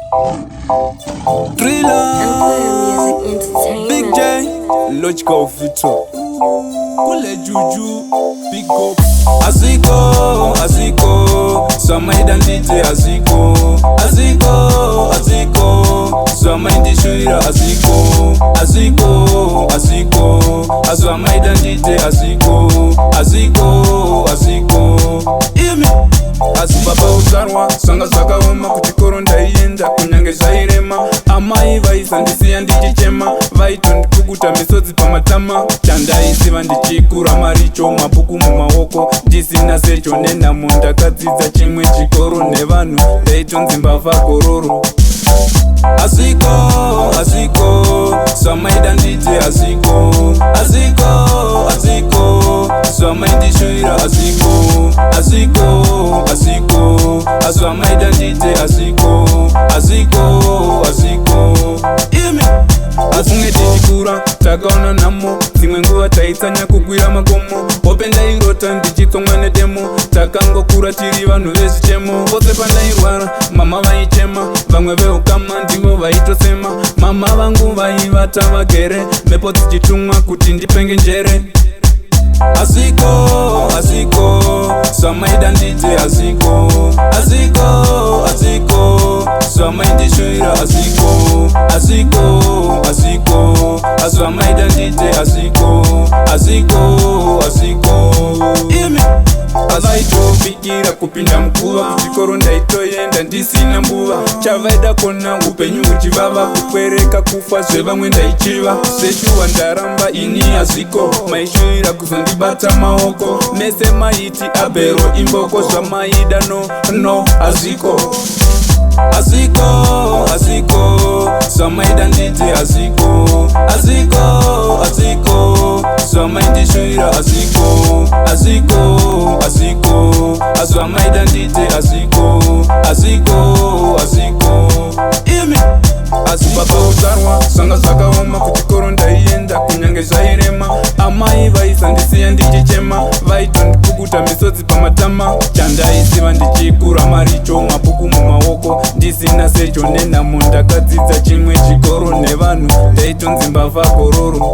Thriller, Big J, Logical Future, Kule Juju, Big Up, Aziko, Sama identity Aziko, Sama indishuira Aziko, Sama identity Aziko, Imi. Asi baba uzarwa, sanga zakaoma kuchikoro ndaienda kunyange zvairema. Amai vaisandisiya ndichichema, vaitondikukuta misodzi pamatama. Chandaisiva ndichikura maricho, mabhuku mumaoko ndisina secho nenhamo. Ndakadzidza chimwe chikoro nevanhu ndaitonzi mbavha gororo. Aziko, Sama nditi Aziko, Sama indishuira Aziko, Sama nditi Aziko, Imi. Afunge tichikura, takaona namo, dzimwe nguva taitsanya kukwira makomo. Hope ndairota ndichitsonga nedemo, takangokura tiri vanhu vezvichemo. Vose pandairwara, mama vaichema, vamwe veukama ndivo vaitosema. Mama vangu vaivata vagere, mhepo dzichitumwa kuti ndipenge njere. Aziko, Sama nditi Aziko, Sama indishuira Aziko, Sama nditi Aziko, Imi. Avaitobikira kupinda mkuva, kuchikoro ndaitoyenda ndisina mbuva. Chavaida kona upenyu uchivava, kukwereka kufa zvevamwe ndaichiva. Seshuwa ndaramba ini Aziko, maishuira kuzondibata maoko. Mese maiti abhero imboko, zvamaida no Aziko. Aziko, Sama nditi Aziko, Sama indishuira Aziko, Sama nditi Aziko, Imi. Asi baba uzarwa, sanga zakaoma kuchikoro ndaienda kunyange zvairema. Amai vaisandisiya ndichichema, vaitondikukuta misodzi pamatama. Chandaisiva ndichikura maricho, mabhuku mumaoko ndisina secho nenhamo. Ndakadzidza chimwe chikoro nevanhu ndaitonzi mbavha gororo.